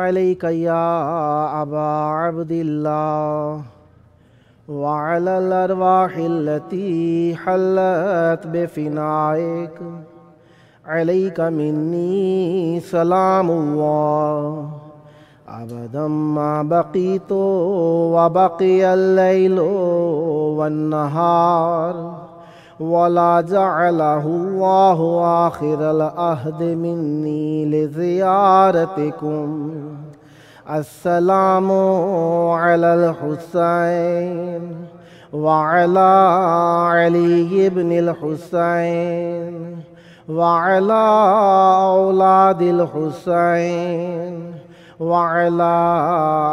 अलैका या अबा अब्दिल्लाह वअलल अरवाहिल्लती हल्लत बिफिनाइक अलैका मिन्नी सलामुल्लाह अबदम मा बक़ीतु व बक़ियल लैलु वन्नहार वला जअलहुल्लाहु आखिरल अहद मिन्नी लिज़ियारतिकुम अस्सलामु अलल हुसैन व अला अली इब्निल हुसैन व अला औलादिल हुसैन व अला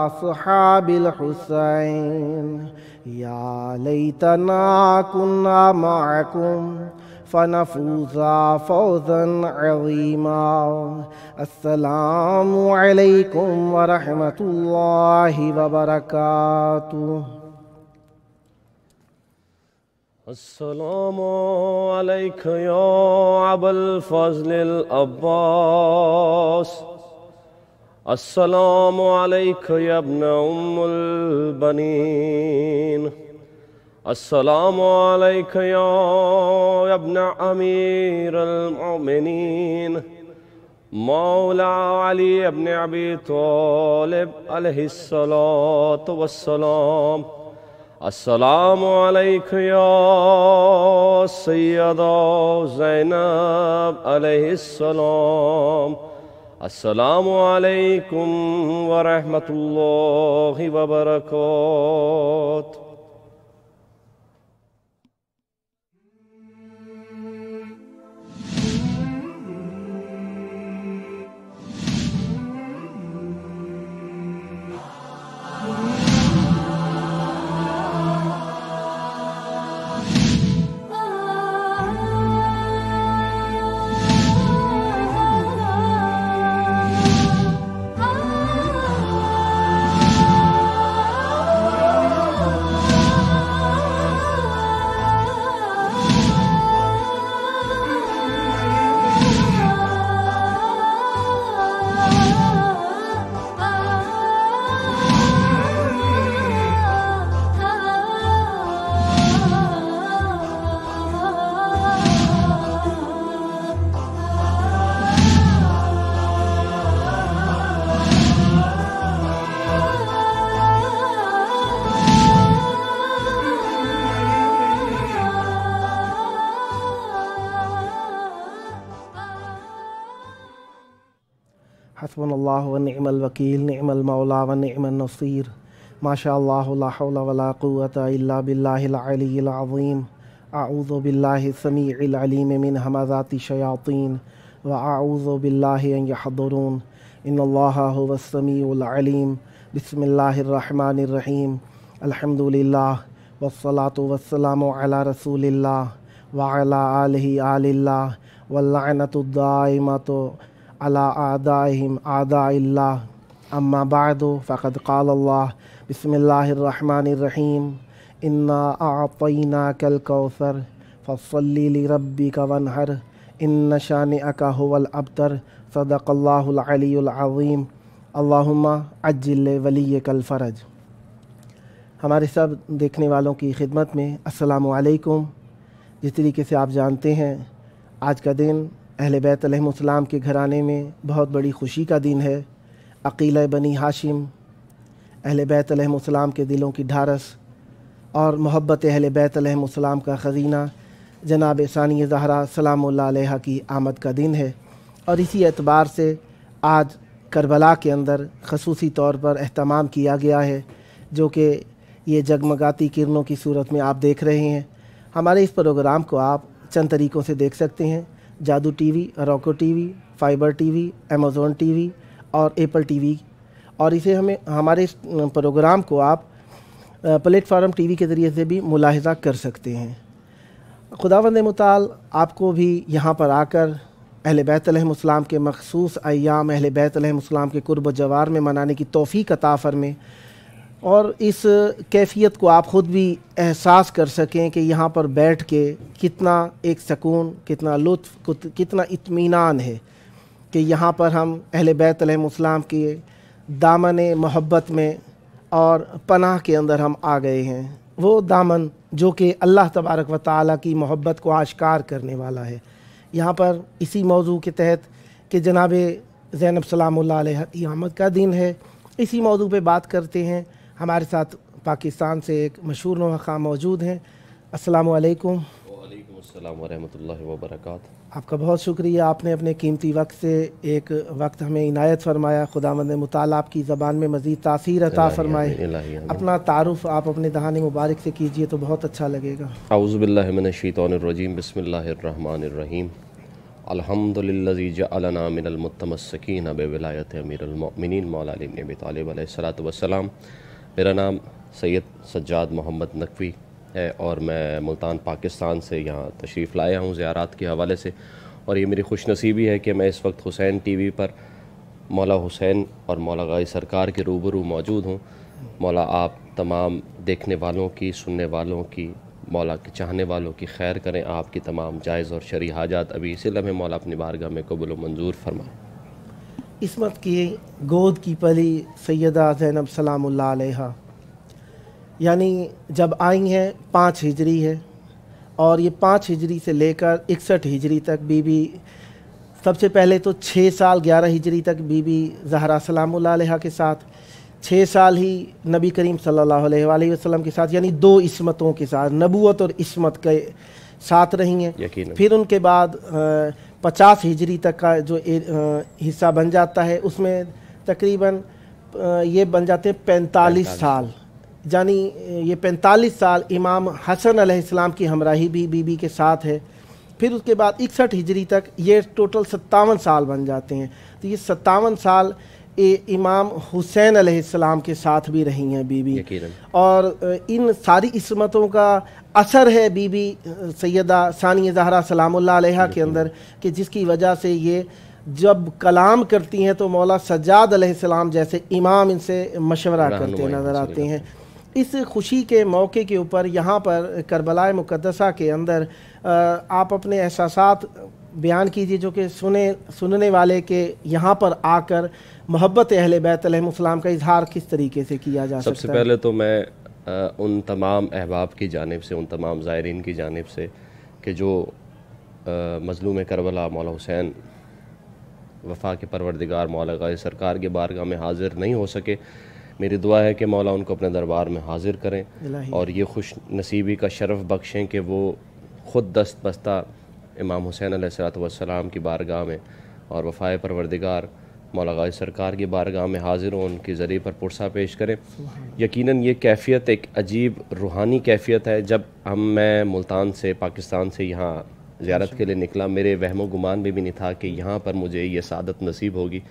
अस्हाबिल हुसैन या लैतना कुन्ना मअकुम फनफूज़ा फौज़न अज़ीमा। अस्सलामु अलैकुम व रहमतुल्लाहि व बरकातुहू। अस्सलामु अलैका या अबल फ़ज़्लिल अब्बास। अस्सलामु अलैका या इब्न उम्मुल बनीन। अस्सलामु अलैका या इब्न अमीरुल मोमिनीन मौला अली इब्न अबी तालिब अलैहिस्सलातु वस्सलाम। अस्सलामु अलैका या सय्यदा ज़ैनब अलैहिस्सलाम। अस्सलामु अलैकुम व रहमतुल्लाहि व बरकातुहू। हस्बुनल्लाहु व निअमल वकील निअमल मौला व निअमन नसीर माशाअल्लाहु ला हौला वला कुव्वता इल्ला बिल्लाहिल अलिय्यिल अज़ीम। अऊज़ु बिल्लाहि समीइल अलीम मिन हमाज़ाति शयातीन व अऊज़ु बिल्लाहि अन यहज़ुरून इन्नल्लाहा हुवस समीउल अलीम। बिस्मिल्लाहिर रहमानिर रहीम। अल्हम्दुलिल्लाह वस्सलातु वस्सलामु अला रसूलिल्लाह व अला आलिहि आलिल्लाह वल लअनतु दाइमतु अला आदाइहिम आदाइल्लाह। अम्मा बादु फ़क़द क़ालल्लाह बिस्मिल्लाहिर रहमानिर रहीम इन्ना अअतैनाकल कौसर फ़स्सल्लि लिरब्बिका वन्हर इन्न शानिअका हुवल अब्तर। सदक़ल्लाहुल अलियुल अज़ीम। अल्लाहुम्मा अज्जिल वलिय्यकल फ़रज। हमारे सब देखने वालों की खिदमत में अस्सलामु अलैकुम। जिस तरीके से आप जानते हैं आज का दिन अहले बैत अलैहिमुस्सलाम के घराने में बहुत बड़ी खुशी का दिन है। अक़ीला बनी हाशिम अहले बैत अलैहिमुस्सलाम के दिलों की ढारस और मोहब्बत अहले बैत अलैहिमुस्सलाम का ख़ज़ीना जनाब सानी ज़हरा सलामुल्लाह अलैहा की आमद का दिन है। और इसी एतबार से आज करबला के अंदर ख़ुसूसी तौर पर एहतमाम किया गया है, जो कि ये जगमगाती किरणों की सूरत में आप देख रहे हैं। हमारे इस प्रोग्राम को आप चंद तरीक़ों से देख सकते हैं। जादू TV, Roku TV, fibre TV, Amazon TV और एप्पल टीवी। और इसे हमारे इस प्रोग्राम को आप प्लेटफार्म टीवी के ज़रिए से भी मुलाहिज़ा कर सकते हैं। खुदावंद मुताल आपको भी यहाँ पर आकर अहले बैत अलैहिमुस्सलाम के मखसूस अय्याम अहले बैत अलैहिमुस्सलाम के कुर्ब जवार में मनाने की तौफ़ीक़ अता फ़रमाए और इस कैफ़ियत को आप ख़ुद भी एहसास कर सकें कि यहाँ पर बैठ के कितना एक सकून, कितना लुत्फ़, कितना इत्मीनान है कि यहाँ पर हम अहले बैत अलैहिमुस्सलाम के दामन मोहब्बत में और पनाह के अंदर हम आ गए हैं। वो दामन जो कि अल्लाह तबारक व तआला की मोहब्बत को आश्कार करने वाला है। यहाँ पर इसी मौजू के तहत कि जनाब ज़ैनब सलामुल्लाह अलैहा की आमद का दिन है, इसी मौजू पे बात करते हैं। हमारे साथ पाकिस्तान से एक मशहूर नोहा ख़ां मौजूद हैं। अस्सलामु अलैकुम। वालेकुम अस्सलाम व रहमतुल्लाहि व बरकातहू। आपका बहुत शुक्रिया, आपने अपने कीमती वक्त से एक वक्त हमें इनायत फरमाया। खुदावंद मुताला आपकी ज़बान में मज़ीद तासीर अता फरमाए। अपना तारुफ़ आप अपने दहाने मुबारक से कीजिए तो बहुत अच्छा लगेगा। औज़ु बिल्लाहि मिनश शैतानिर रजीम, बिस्मिल्लाहिर रहमानिर रहीम। अल्हम्दुलिल्लाज़ी जअलना मिनल मुतमस्सिकीन बिविलायति अमीरुल मुमिनीन मौला अली इब्न अबी तालिब अलैहिस्सलातु वस्सलाम। मेरा नाम सैयद सज्जाद मोहम्मद नकवी है और मैं मुल्तान पाकिस्तान से यहाँ तशरीफ़ लाया हूँ ज़ियारत के हवाले से। और ये मेरी खुशनसीबी है कि मैं इस वक्त हुसैन टीवी पर मौला हुसैन और मौला गाज़ी सरकार के रूबरू मौजूद हूँ। मौला आप तमाम देखने वालों की, सुनने वालों की, मौला के चाहने वालों की खैर करें। आपकी तमाम जायज़ और शरई हाजात अभी इसी लम्हे मौला अपनी बारगाह में कबूल व मंजूर फरमाए। इस्मत की गोद की पली सैयदा ज़ैनब सलामुल्लाह अलैहा यानी जब आई हैं 5 हिजरी है और ये 5 हिजरी से लेकर 61 हिजरी तक बीबी, सबसे पहले तो 6 साल 11 हिजरी तक बीबी ज़हरा सलामुल्लाह अलैहा के साथ, 6 साल ही नबी करीम सल्लल्लाहु अलैहि वसल्लम के साथ, यानी 2 इस्मतों के साथ, नबूवत और इस्मत के साथ रही हैं। फिर उनके बाद 50 हिजरी तक का जो हिस्सा बन जाता है उसमें तकरीबन ये बन जाते हैं 45 साल, यानी ये 45 साल इमाम हसन अलैहिस्सलाम की हमराही भी बीबी के साथ है। फिर उसके बाद 61 हिजरी तक ये टोटल 57 साल बन जाते हैं। तो ये 57 साल इमाम हुसैन अलैहिस्सलाम के साथ भी रही हैं बीबी। और इन सारी इस्मतों का असर है बीबी सैयदा सानिया ज़हरा सलामुल्लाह अलैहा के अंदर, कि जिसकी वजह से ये जब कलाम करती हैं तो मौला सज्जाद अलैहिस्सलाम जैसे इमाम इनसे मशवरा करते नज़र आते हैं। इस खुशी के मौके के ऊपर यहाँ पर करबलाए मुक़द्दसा के अंदर आप अपने एहसासात बयान कीजिए, जो कि सुनने वाले के यहाँ पर आकर मोहब्बत अहले बैत अलैहिस्सलाम का इजहार किस तरीके से किया जा सकता है। सबसे पहले तो मैं उन तमाम अहबाब की जानिब से, उन तमाम ज़ायरीन की जानिब से कि जो मज़लूम करबला मौला हुसैन वफ़ा के परवरदिगार मौला गाज़ी सरकार के बारगाह में हाज़िर नहीं हो सके, मेरी दुआ है कि मौला उनको अपने दरबार में हाज़िर करें और ये खुश नसीबी का शरफ़ बख्शें कि वो ख़ुद दस्त बस्ता इमाम हुसैन अलैहिस्सलाम की बारगाह में और वफ़ाए परवरदिगार मौला गाज़ी सरकार की बारगाह में हाज़िर हों, उनके ज़रिए पर पुरसा पेश करें। यकीनन ये कैफ़ियत एक अजीब रूहानी कैफ़ियत है। जब मैं मुल्तान से, पाकिस्तान से यहाँ ज़ियारत के लिए निकला, मेरे वहमो गुमान में भी नहीं था कि यहाँ पर मुझे ये सादत नसीब होगी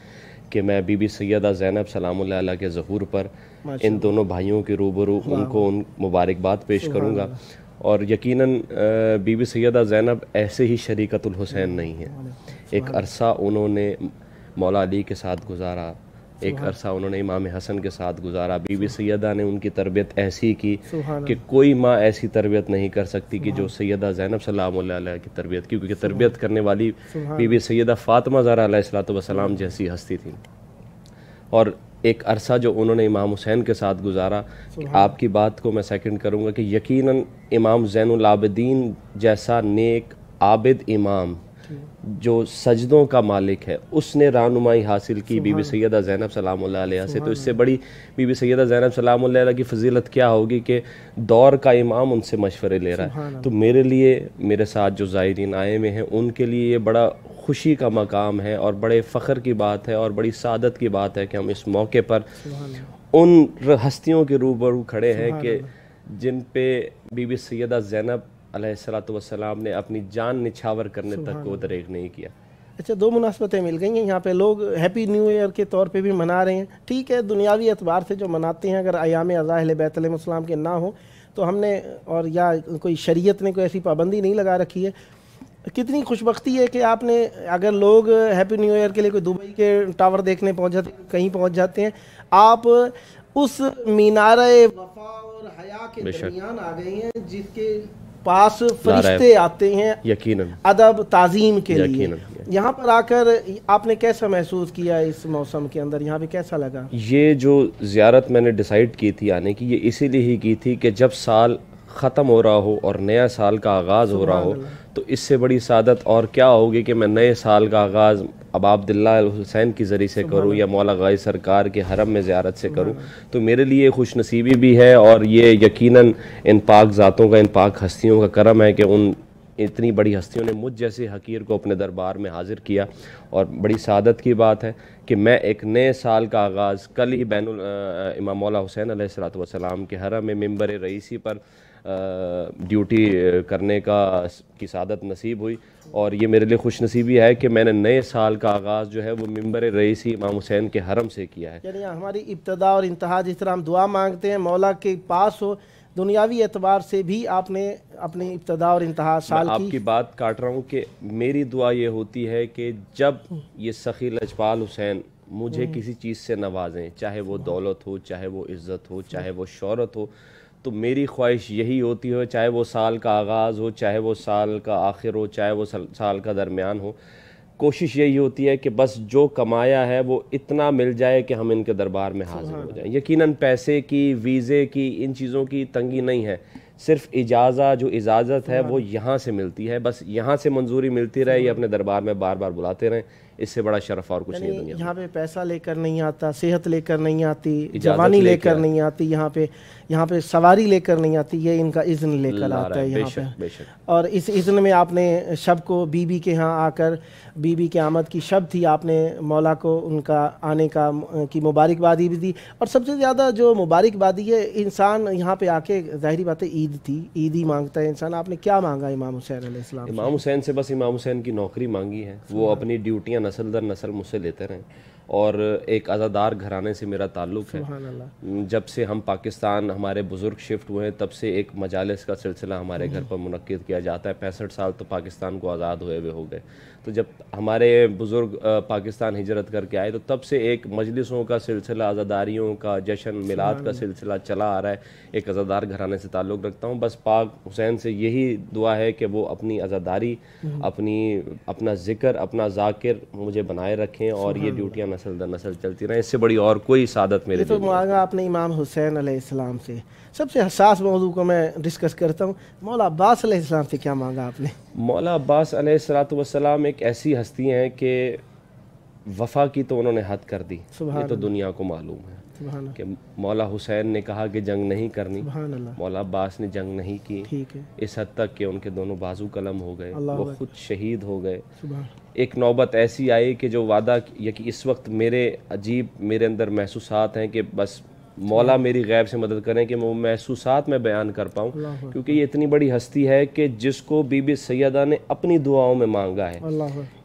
कि मैं बीबी सैयदा ज़ैनब सलामुल्लाह अलैहा के ज़हूर पर इन दोनों भाइयों के रूबरू उनको उन मुबारकबाद पेश करूँगा। और यकीनन बीबी सैयदा ज़ैनब ऐसे ही शरीकतुल हुसैन नहीं है। एक अरसा उन्होंने मौला अली के साथ गुजारा, एक अरसा उन्होंने इमाम हसन के साथ गुजारा। बीबी सैयदा ने उनकी तरबियत ऐसी की कि कोई माँ ऐसी तरबियत नहीं कर सकती कि जो सैयदा ज़ैनब सलामुल्लाह अलैहा की तरबियत की, क्योंकि तरबियत करने वाली बीबी सैयदा फ़ातिमा ज़हरा अलैहिस्सलातु वस्सलाम जैसी हस्ती थी। और एक अरसा जो उन्होंने इमाम हुसैन के साथ गुजारा, आपकी बात को मैं सेकंड करूँगा कि यकीनन इमाम ज़ैनुल आबिदीन जैसा नेक आबिद इमाम जो सजदों का मालिक है, उसने रहनुमाई हासिल की बीबी सैयदा ज़ैनब सलामुल्लाह अलैहा से। तो इससे बड़ी बीबी सैयदा ज़ैनब सलामुल्लाह अलैहा की फ़जीलत क्या होगी कि दौर का इमाम उनसे मशवरे ले रहा है। तो मेरे लिए, मेरे साथ जो ज़ायरीन आए हुए हैं, उनके लिए ये बड़ा खुशी का मकाम है और बड़े फ़ख्र की बात है और बड़ी सादत की बात है कि हम इस मौके पर उन हस्तियों के रूबरू खड़े हैं कि जिन पे बीबी सैयदा ज़ैनब अलैहिस्सलातु वस्सलाम ने अपनी जान निछावर करने तक को दरेग नहीं किया। अच्छा, 2 मुनासबतें मिल गई हैं यहाँ पे। लोग हैप्पी न्यू ईयर के तौर पे भी मना रहे हैं, ठीक है, दुनियावी एतबार से जो मनाते हैं, अगर अयाम अज़ा अहले बैत अलैहिस्सलाम के ना हो तो हमने, और या कोई शरीयत ने कोई ऐसी पाबंदी नहीं लगा रखी है। कितनी खुशबख्ती है कि आपने, अगर लोग हैप्पी न्यू ईयर के लिए कोई दुबई के टावर देखने पहुँच जाते, कहीं पहुँच जाते हैं, आप उस मीनारे वफा और हया के दरमियान आ गए हैं जिसके पास फरिश्ते आते हैं यकीनन अदब ताज़ीम के लिए। यकीनन यहाँ पर आकर आपने कैसा महसूस किया इस मौसम के अंदर, यहाँ पे कैसा लगा? ये जो ज़ियारत मैंने डिसाइड की थी आने की, ये इसीलिए ही की थी कि जब साल ख़त्म हो रहा हो और नया साल का आगाज़ हो रहा हो तो इससे बड़ी सादत और क्या होगी कि मैं नए साल का आगाज़ अब अब्दुल्ला हुसैन की ज़रिए से करूँ या मौला गाज़ी सरकार के हरम में ज़ियारत से करूँ, तो मेरे लिए खुश नसीबी भी है। और ये यकीनन इन पाक ज़ातों का, इन पाक हस्तियों का करम है कि उन इतनी बड़ी हस्तियों ने मुझ जैसे हकीर को अपने दरबार में हाज़िर किया। और बड़ी सादत की बात है कि मैं एक नए साल का आगाज़ कल ही इमाम मौला हुसैन अलैहिस्सलातु वस्सलाम के हरम में मिंबर रईसी पर ड्यूटी करने की सादत नसीब हुई। और ये मेरे लिए खुश नसीबी है कि मैंने नए साल का आगाज़ जो है वो मिंबर रईसी इमाम हुसैन के हरम से किया है। यानी हमारी इब्तदा और इंतहा, जिस तरह हम दुआ मांगते हैं मौला के पास हो, दुनियावी एतबार से भी आपने अपनी इब्तदा और इंतहा साल की। आपकी बात काट रहा हूँ कि मेरी दुआ ये होती है कि जब ये सखी लजपाल हुसैन मुझे किसी चीज़ से नवाजें, चाहे वो दौलत हो, चाहे वो इज़्ज़त हो, चाहे वो शोहरत हो, तो मेरी ख्वाहिश यही होती है, चाहे वो साल का आगाज़ हो, चाहे वो साल का आखिर हो, चाहे वो साल का दरमियान हो, कोशिश यही होती है कि बस जो कमाया है वो इतना मिल जाए कि हम इनके दरबार में हाजिर हो जाएं। यकीनन पैसे की, वीज़े की, इन चीज़ों की तंगी नहीं है, सिर्फ इजाज़त है वो यहाँ से मिलती है। बस यहाँ से मंजूरी मिलती रहे, ये अपने दरबार में बार बार बुलाते रहें, इससे बड़ा शरफ और कुछ नहीं दुनिया में। यहाँ पे पैसा लेकर नहीं आता, सेहत लेकर नहीं आती, जवानी लेकर नहीं आती, यहाँ पे सवारी लेकर नहीं आती, ये इनका इज़्न लेकर आता है यहाँ पे। और इस इज़्न में आपने शब को बीबी के यहाँ आकर, बीबी के आमद की शब थी, आपने मौला को उनका आने की मुबारकबादी भी दी। और सबसे ज़्यादा जो मुबारकबादी है, इंसान यहाँ पे आके ज़ाहिरी बात है ईद थी, ईद ही मांगता है इंसान। आपने क्या मांगा इमाम हुसैन अलैहिस्सलाम? इमाम हुसैन से बस इमाम हुसैन की नौकरी मांगी है, वो अपनी ड्यूटियाँ नस्ल दर नस्ल मुझसे लेते रहें। और एक अज़ादार घराने से मेरा ताल्लुक़ है। जब से हम पाकिस्तान, हमारे बुज़ुर्ग शिफ्ट हुए हैं, तब से एक मजालिस का सिलसिला हमारे घर पर मुनक्किद किया जाता है। 65 साल तो पाकिस्तान को आज़ाद हुए हुए हो गए, तो जब हमारे बुज़ुर्ग पाकिस्तान हिजरत करके आए तो तब से एक मजलिसों का सिलसिला, अज़ादारियों का जश्न मिलाद का सिलसिला चला आ रहा है। एक अज़ादार घराने से ताल्लुक़ रखता हूँ। बस पाक हुसैन से यही दुआ है कि वो अपनी अज़ादारी, अपना ज़िक्र, अपना ज़ाकिर मुझे बनाए रखें और ये ड्यूटियाँ नस्ल दर नस्ल चलती रहें। इससे बड़ी और कोई सादत मेरे तो मांगा आपने इमाम हुसैन अलैहिस्सलाम से। सबसे हसास मौजू को मैं डिस्कस करता हूँ, मौला अब्बास अलैहिस्सलाम से क्या मांगा आपने? मौला अब्बास अलैहिस्सलातु वस्सलाम एक ऐसी हस्ती हैं कि वफ़ा की तो उन्होंने हद कर दी, ये तो दुनिया को मालूम है कि मौला हुसैन ने कहा कि जंग नहीं करनी, मौला अब्बास ने जंग नहीं की, इस हद तक कि उनके दोनों बाजू कलम हो गए, वो खुद शहीद हो गए। एक नौबत ऐसी आई कि जो वादा या कि इस वक्त मेरे अंदर महसूसात हैं कि बस मौला मेरी गैब से मदद करें कि वो महसूसात में बयान कर पाऊँ, क्योंकि ये इतनी बड़ी हस्ती है कि जिसको बीबी सैयदा ने अपनी दुआओं में मांगा है,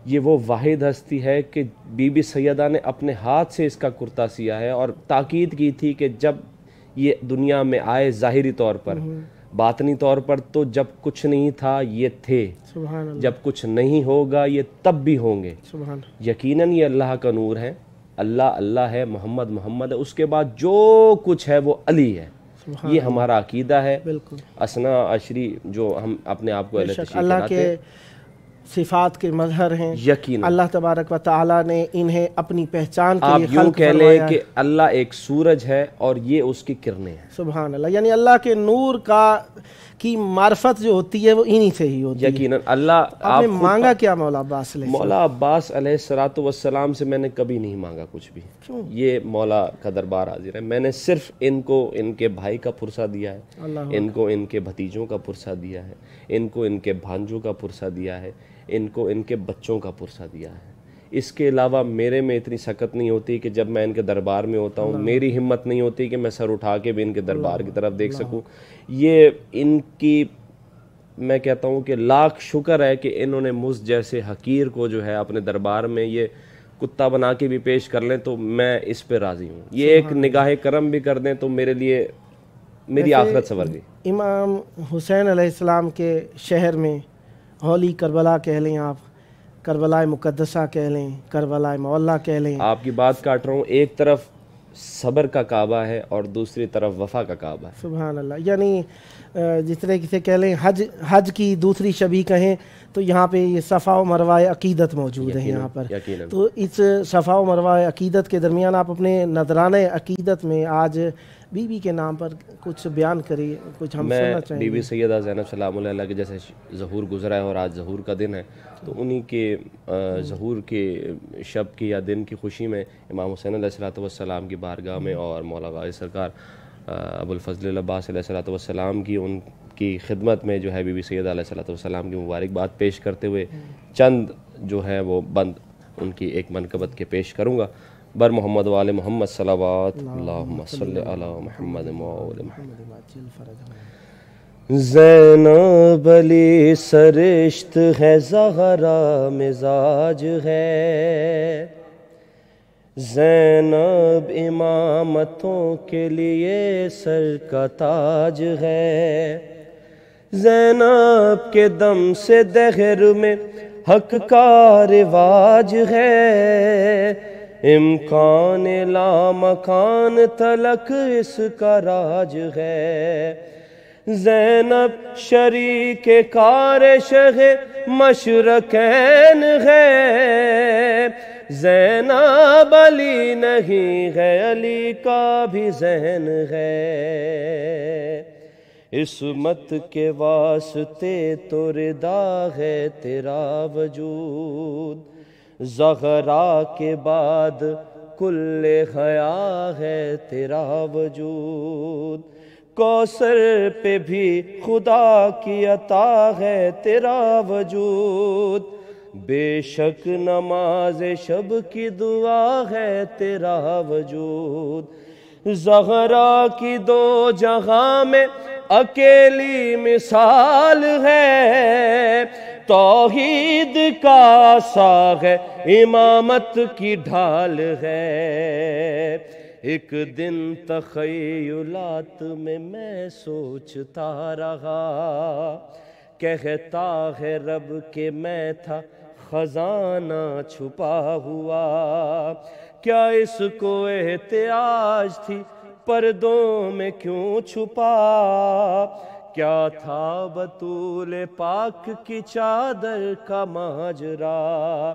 ये वो वाहिद हस्ती है कि बीबी सैयदा ने अपने हाथ से इसका कुर्ता सिया है और ताकीद की थी कि जब ये दुनिया में आए ज़ाहिरी तौर पर, बातनी तौर पर तो जब कुछ नहीं था ये थे, जब कुछ नहीं होगा ये तब भी होंगे। यकीनन ये अल्लाह का नूर है, अल्लाह अल्लाह है, मोहम्मद मोहम्मद है, उसके बाद जो कुछ है वो अली है। ये हमारा अकीदा है। असना अशरी जो हम अपने आप को अल्लाह के सिफात के मज़हर हैं, यकीन अल्लाह तबारक व तआला ने इन्हें अपनी पहचान के आप लिए यूँ कह लें कि अल्लाह एक सूरज है और ये उसकी किरणें हैं। सुभान अल्लाह, यानी अल्लाह के नूर की मार्फत जो होती है वो इन्हीं से ही होती है। यकीनन अल्लाह। आपने मांगा क्या मौला अब्बास अब्बास अलैहिस्सलाम से मैंने कभी नहीं मांगा कुछ भी। क्यों? ये मौला का दरबार हाजिर है, मैंने सिर्फ इनको इनके भाई का पुरसा दिया है, इनको इनके भतीजों का पुरसा दिया है, इनको इनके भांजों का पुरसा दिया है, इनको इनके बच्चों का पुरसा दिया है। इसके अलावा मेरे में इतनी सकत नहीं होती कि जब मैं इनके दरबार में होता हूँ मेरी हिम्मत नहीं होती कि मैं सर उठा के भी इनके दरबार की तरफ देख सकूँ। ये इनकी, मैं कहता हूँ कि लाख शुक्र है कि इन्होंने मुझ जैसे हकीर को जो है अपने दरबार में ये कुत्ता बना के भी पेश कर लें तो मैं इस पे राज़ी हूँ। ये एक निगाह करम भी कर दें तो मेरे लिए मेरी आखिरत संवर गई। इमाम हुसैन अलैहिस्सलाम के शहर में हौली करबला कह लें, आप करबला मुक़द्दसा कह लें, करबला मौला कह लें। आपकी बात काट रहा हूँ, एक तरफ صبر کا کعبہ ہے اور دوسری طرف وفا کا کعبہ ہے۔ سبحان اللہ، یعنی جس طرح کسے کہہ لیں حج کی دوسری شبیہ کہیں تو یہاں پہ یہ صفا و مروہ عقیدت موجود ہے یہاں پر، تو اس صفا و مروہ عقیدت کے درمیان آپ اپنے نذرانہ عقیدت میں آج بی بی کے نام پر کچھ بیان کریے، کچھ ہم سننا چاہیں بی گے۔ بی سیدہ زینب سلام اللہ علیہ کے جیسے ظہور گزرا ہے اور آج ظہور کا دن ہے، تو انہی کے ظہور کے شب کی یا دن کی خوشی میں امام حسین علیہ السلام کی بارگاہ میں اور مولا غازی سرکار ابو الفضل العباس علیہ السلام کی ان کی خدمت میں جو ہے بی بی سیدہ علیہ السلام کی مبارکباد پیش کرتے ہوئے چند جو ہے وہ بند ان کی ایک منقبت کے پیش کروں گا۔ بر محمد وآل محمد صلوات اللہم صلی علی محمد وآل محمد۔ زینب علی سرشت ہے، زہرا مزاج ہے، زینب امامتوں کے لیے سر کا تاج ہے، زینب کے دم سے دہر میں حق کا رواج ہے، امکان لا مکان تلک اس کا راج ہے، زینب شریک کار شہ مشرقین ہے، زینب علی نہیں ہے، علی کا بھی ذہن ہے، عصمت کے واسطے تو ردا ہے تیرا وجود، زہرا کے بعد کل حیا ہے تیرا وجود، کوثر پہ بھی خدا کی عطا ہے تیرا وجود، بے شک نماز شب کی دعا ہے تیرا وجود، زہرا کی دو جہاں میں اکیلی مثال ہے، توحید کا ساغ ہے، امامت کی ڈھال ہے، ایک دن تخیلات میں سوچتا رہا، کہتا ہے رب کہ میں تھا خزانہ چھپا ہوا، کیا اس کو احتیاج تھی پردوں میں کیوں چھپا، کیا تھا بطول پاک کی چادر کا ماجرا،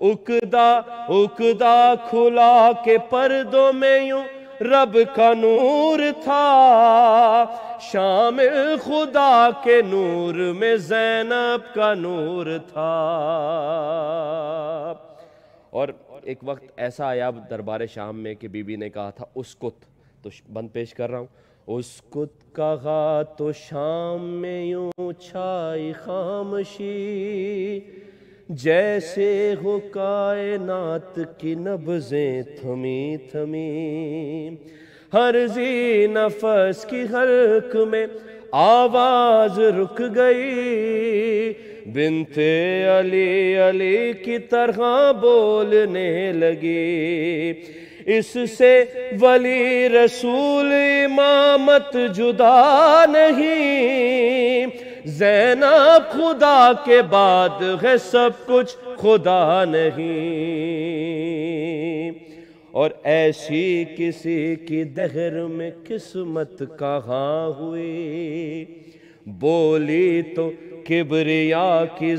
اکدا کھلا کے پردوں میں یوں رب کا نور تھا، شامل خدا کے نور میں زینب کا نور تھا۔ اور ایک وقت ایسا آیا دربار شام میں کہ بی بی نے کہا تھا اسکت، تو بند پیش کر رہا ہوں، اسکت کہا تو شام میں یوں چھائی خاموشی، جیسے ہو کائنات کی نبضیں تھمی تھمی، ہر ذی نفس کی حلق میں آواز رک گئی، بنت علی علی کی طرح بولنے لگی، اس سے ولی رسول امامت جدا نہیں، زینب خدا کے بعد ہے سب کچھ خدا نہیں، اور ایسی کسی کی دہر میں قسمت کہاں ہوئی، بولی تو کبریا کی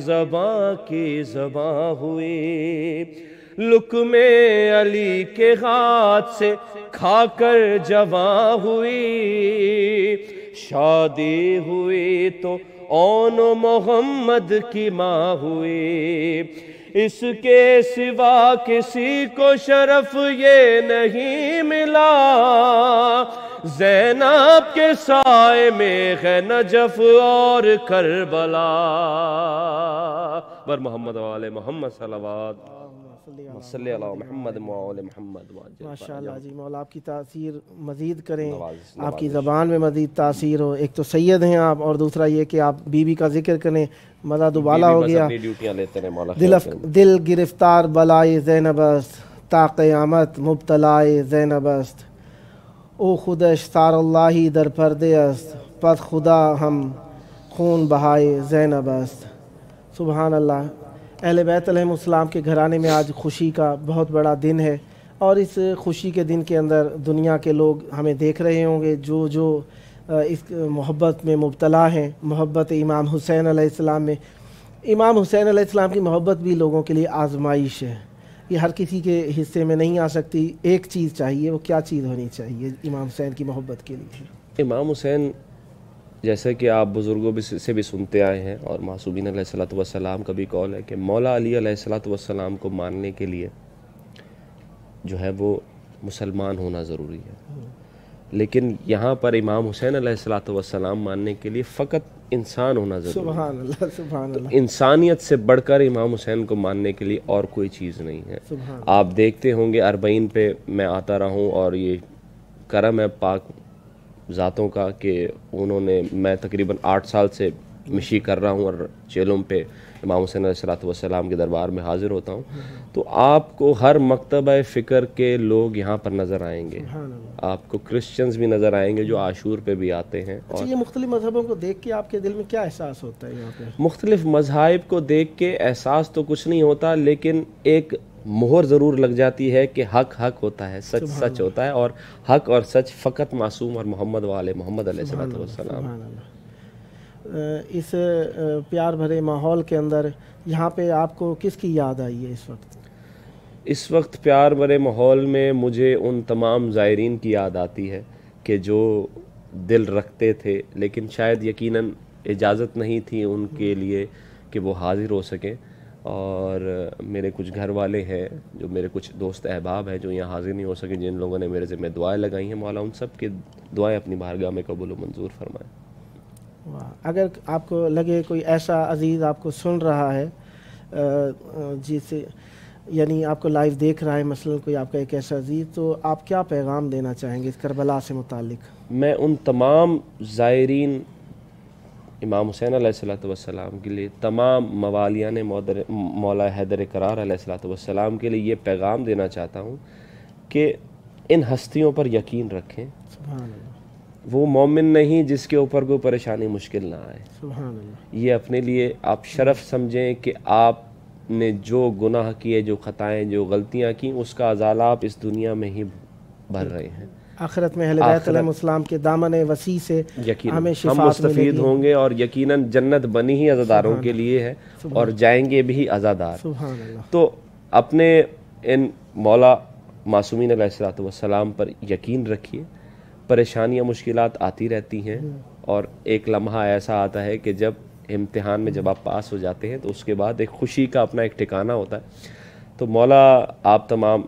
زباں ہوئی، لقمے علی کے ہاتھ سے کھا کر جواں ہوئی، شادی ہوئی تو اون محمد کی ماں ہوئی، اس کے سوا کسی کو شرف یہ نہیں ملا، زینب کے سائے میں ہے نجف اور کربلا، بر محمد وآل محمد صلوات صلی اللہ محمد وآل محمد۔ ماشاءاللہ جی، مولا آپ کی تاثیر مزید کریں، آپ کی زبان میں مزید تاثیر ہو، ایک تو سید ہیں آپ، اور دوسرا یہ کہ آپ بی بی کا ذکر کریں، مزہ دوبالا ہو گیا، دل گرفتار بلائے زینب است، تا قیامت مبتلائے زینب است، او خودش سار اللہ در پردے است، پس خدا ہم خون بہائے زینب است۔ سبحان اللہ، اہل بیت علیہ السلام کے گھرانے میں آج خوشی کا بہت بڑا دن ہے، اور اس خوشی کے دن کے اندر دنیا کے لوگ ہمیں دیکھ رہے ہوں گے جو اس محبت میں مبتلا ہیں، محبت امام حسین علیہ السلام میں. امام حسین علیہ السلام کی محبت بھی لوگوں کے لیے آزمائش ہے، یہ ہر کسی کے حصے میں نہیں آ سکتی. ایک چیز چاہیے، وہ کیا چیز ہونی چاہیے امام حسین کی محبت کے لیے؟ امام حسین جیسے کہ آپ بزرگوں سے بھی سنتے آئے ہیں اور معصومین علیہ الصلوۃ والسلام کا بھی قول ہے کہ مولا علی علیہ الصلوۃ والسلام کو ماننے کے لیے جو ہے وہ مسلمان ہونا ضروری ہے، لیکن یہاں پر امام حسین علیہ الصلوۃ والسلام ماننے کے لیے فقط انسان ہونا ضروری ہے. سبحان اللہ، سبحان اللہ. انسانیت سے بڑھ کر امام حسین کو ماننے کے لیے اور کوئی چیز نہیں ہے. سبحان آپ دیکھتے ہوں گے اربعین پہ میں آتا رہا ہوں، اور یہ کرم ہے پاک ذاتوں کا کہ انہوں نے، میں تقریباً 8 سال سے مشی کر رہا ہوں اور چیلوں پہ امام حسین علیہ الصلوۃ والسلام کے دربار میں حاضر ہوتا ہوں، تو آپ کو ہر مکتبہ فکر کے لوگ یہاں پر نظر آئیں گے. سبحان اللہ. آپ کو کرسچنز بھی نظر آئیں گے جو عاشور پہ بھی آتے ہیں. اچھا، یہ مختلف مذہبوں کو دیکھ کے آپ کے دل میں کیا احساس ہوتا ہے یہاں پہ؟ مختلف مذاہب کو دیکھ کے احساس تو کچھ نہیں ہوتا، لیکن ایک مہر ضرور لگ جاتی ہے کہ حق حق ہوتا ہے، سچ سچ ہوتا ہے، اور حق اور سچ فقط معصوم اور محمد والے محمد علیہ الصلوۃ والسلام. سبحان اللہ. اس پیار بھرے ماحول کے اندر یہاں پہ آپ کو کس کی یاد آئی ہے اس وقت؟ اس وقت پیار بھرے ماحول میں مجھے ان تمام زائرین کی یاد آتی ہے کہ جو دل رکھتے تھے، لیکن شاید یقیناً اجازت نہیں تھی ان کے لیے کہ وہ حاضر ہو سکیں. اور میرے کچھ گھر والے ہیں، جو میرے کچھ دوست احباب ہیں جو یہاں حاضر نہیں ہو سکے، جن لوگوں نے میرے ذمہ دعائیں لگائی ہیں، مولا ان سب کی دعائیں اپنی بارگاہ میں قبول و منظور فرمائیں. واہ. اگر آپ کو لگے کوئی ایسا عزیز آپ کو سن رہا ہے، جسے یعنی آپ کو لائیو دیکھ رہا ہے، مثلا کوئی آپ کا ایک ایسا عزیز، تو آپ کیا پیغام دینا چاہیں گے اس کربلا سے متعلق؟ میں ان تمام زائرین امام حسین علیہ الصلوۃ والسلام کے لیے، تمام موالیان مولا حیدر کرار علیہ الصلوۃ والسلام کے لیے یہ پیغام دینا چاہتا ہوں کہ ان ہستیوں پر یقین رکھیں. سبحان اللہ. وہ مومن نہیں جس کے اوپر کوئی پریشانی مشکل نہ آئے. سبحان اللہ. یہ اپنے لیے آپ شرف سمجھیں کہ آپ نے جو گناہ کیے، جو خطائیں، جو غلطیاں کی، اس کا ازالہ آپ اس دنیا میں ہی بھر رہے ہیں. آخرت میں اہل بیت علیہ السلام کے دامن وسیع سے یقیناً ہمیں ہم شفاعت مستفید ہوں گے، اور یقیناً جنت بنی ہی عزاداروں کے لیے ہے اور جائیں گے بھی عزادار. سبحان اللہ. تو اپنے ان مولا معصومین علیہ الصلوۃ والسلام پر یقین رکھیے. پریشانیاں مشکلات آتی رہتی ہیں، اور ایک لمحہ ایسا آتا ہے کہ جب امتحان میں جب آپ پاس ہو جاتے ہیں تو اس کے بعد ایک خوشی کا اپنا ایک ٹھکانہ ہوتا ہے. تو مولا آپ تمام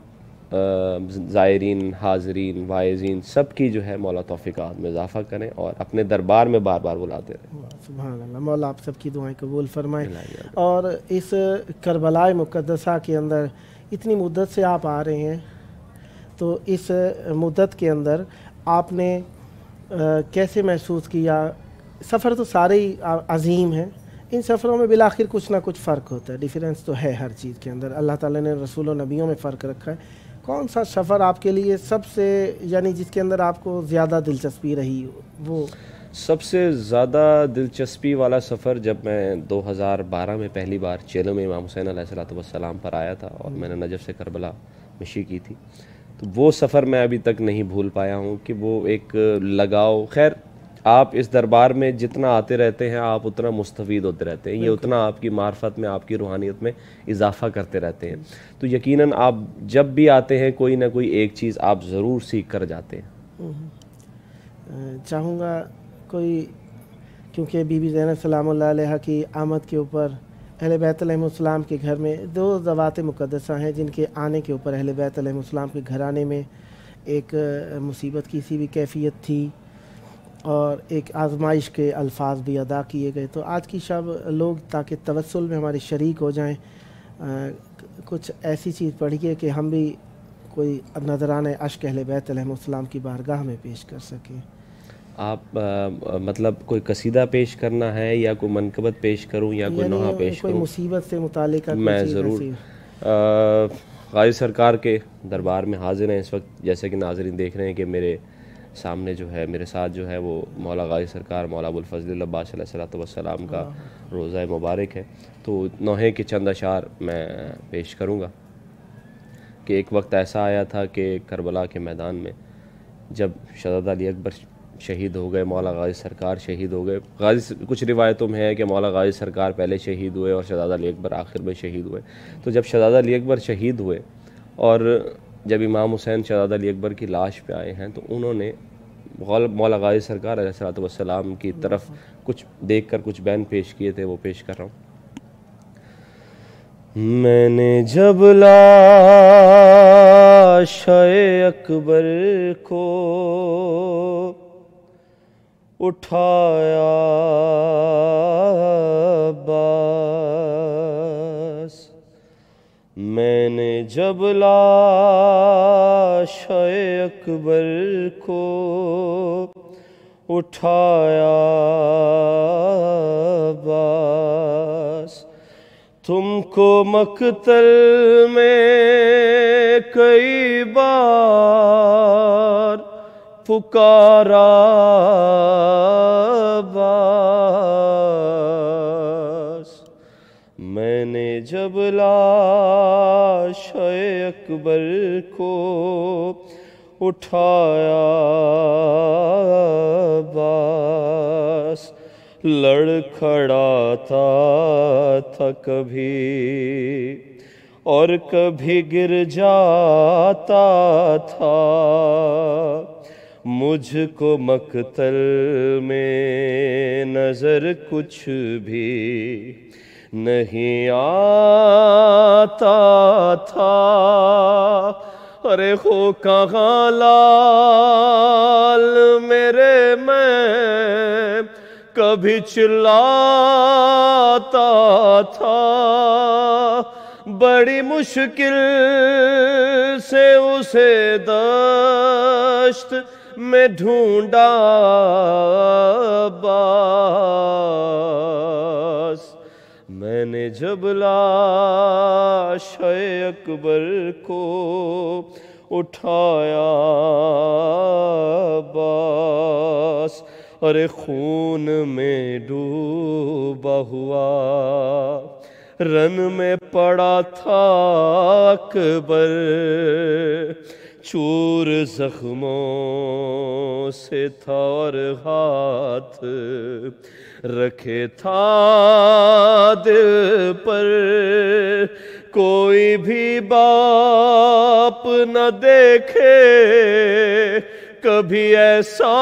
زائرین، حاضرین، واعظین سب کی جو ہے مولا توفیقات میں اضافہ کریں اور اپنے دربار میں بار بار بلاتے رہیں. سبحان اللہ. مولا آپ سب کی دعائیں قبول فرمائیں. اور اس کربلائے مقدسہ کے اندر اتنی مدت سے آپ آ رہے ہیں، تو اس مدت کے اندر آپ نے کیسے محسوس کیا؟ سفر تو سارے ہی عظیم ہیں، ان سفروں میں بالآخر کچھ نہ کچھ فرق ہوتا ہے، ڈیفرنس تو ہے ہر چیز کے اندر. اللہ تعالیٰ نے رسول و نبیوں میں فرق رکھا ہے. کون سا سفر آپ کے لیے سب سے، یعنی جس کے اندر آپ کو زیادہ دلچسپی رہی؟ وہ سب سے زیادہ دلچسپی والا سفر جب میں 2012 میں پہلی بار چیلوں میں امام حسین علیہ الصلوۃ والسلام پر آیا تھا اور میں نے نجف سے کربلا مشی کی تھی، تو وہ سفر میں ابھی تک نہیں بھول پایا ہوں کہ وہ ایک لگاؤ. خیر، آپ اس دربار میں جتنا آتے رہتے ہیں آپ اتنا مستفید ہوتے رہتے ہیں، یہ اتنا آپ کی معرفت میں، آپ کی روحانیت میں اضافہ کرتے رہتے ہیں. تو یقیناً آپ جب بھی آتے ہیں کوئی نہ کوئی ایک چیز آپ ضرور سیکھ کر جاتے ہیں. چاہوں گا کوئی، کیونکہ بی بی زینب سلام اللہ علیہ کی آمد کے اوپر اہل بیت علیہ السلام کے گھر میں 2 ذوات مقدسہ ہیں جن کے آنے کے اوپر اہل بیت علیہ السلام کے گھرانے میں ایک مصیبت کی سی بھی کیفیت تھی اور ایک آزمائش کے الفاظ بھی ادا کیے گئے. تو آج کی شب لوگ تاکہ توسل میں ہمارے شریک ہو جائیں، کچھ ایسی چیز پڑھیے کہ ہم بھی کوئی نذرانہ اشک اہل بیت علیہ السلام کی بارگاہ میں پیش کر سکیں. آپ مطلب کوئی قصیدہ پیش کرنا ہے یا کوئی منقبت پیش کروں یا کوئی نوحہ پیش کروں؟ کوئی مصیبت سے متعلق میں ضرور. غازی سرکار کے دربار میں حاضر ہیں اس وقت، جیسے کہ ناظرین دیکھ رہے ہیں کہ میرے سامنے جو ہے، میرے ساتھ جو ہے وہ مولا غازی سرکار مولا ابوالفضل العباس علیہ الصلوۃ والسلام کا روضہ مبارک ہے. تو نوحے کے چند اشعار میں پیش کروں گا کہ ایک وقت ایسا آیا تھا کہ کربلا کے میدان میں جب شہزادہ علی اکبر شہید ہو گئے، مولا غازی سرکار شہید ہو گئے، کچھ روایتوں میں ہے کہ مولا غازی سرکار پہلے شہید ہوئے اور شہزادہ علی اکبر آخر میں شہید ہوئے. تو جب شہزادہ علی اکبر شہید ہوئے اور جب امام حسین شہزادہ علی اکبر کی لاش پہ آئے ہیں تو انہوں نے مولا غازی سرکار علیہ الصلوۃ والسلام کی طرف کچھ دیکھ کر کچھ بیان پیش کیے تھے، وہ پیش کر رہا ہوں. میں نے جب لاش اکبر کو اٹھایا عباس، میں نے جب لاش اکبر کو اٹھایا عباس، تم کو مقتل میں کئی بار پکارا عباس، میں نے جب لاش اکبر کو اٹھایا عباس، لڑکھڑاتا تھا کبھی اور کبھی گر جاتا تھا، مجھ کو مقتل میں نظر کچھ بھی نہیں آتا تھا. ارے ہو کہاں لال میرے، میں کبھی چلاتا تھا، بڑی مشکل سے اسے دشت میں ڈھونڈا عباس، میں نے جب لاش اکبر کو اٹھایا عباس، ارے خون میں ڈوبا ہوا رن میں پڑا تھا اکبر، چور زخموں سے تھا اور ہاتھ رکھے تھا دل پر، کوئی بھی باپ نہ دیکھے کبھی ایسا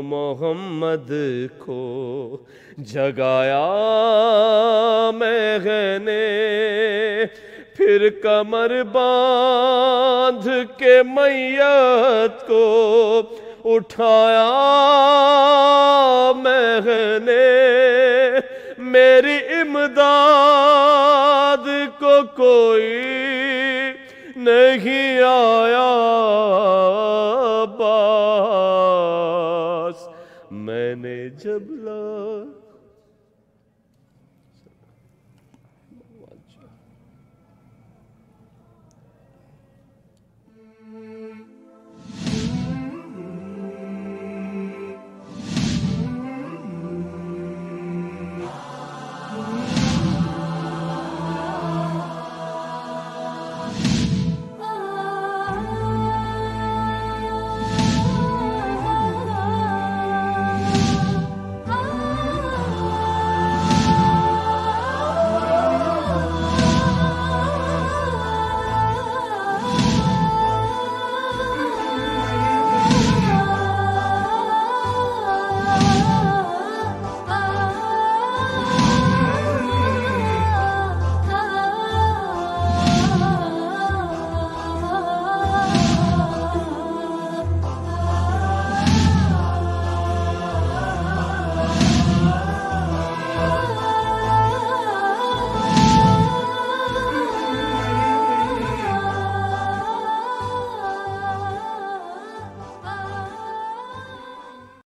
محمد کو جگایا میں نے، پھر کمر باندھ کے میت کو اٹھایا میں نے، میری امداد کو کوئی نہیں آیا عباس، میں نے جب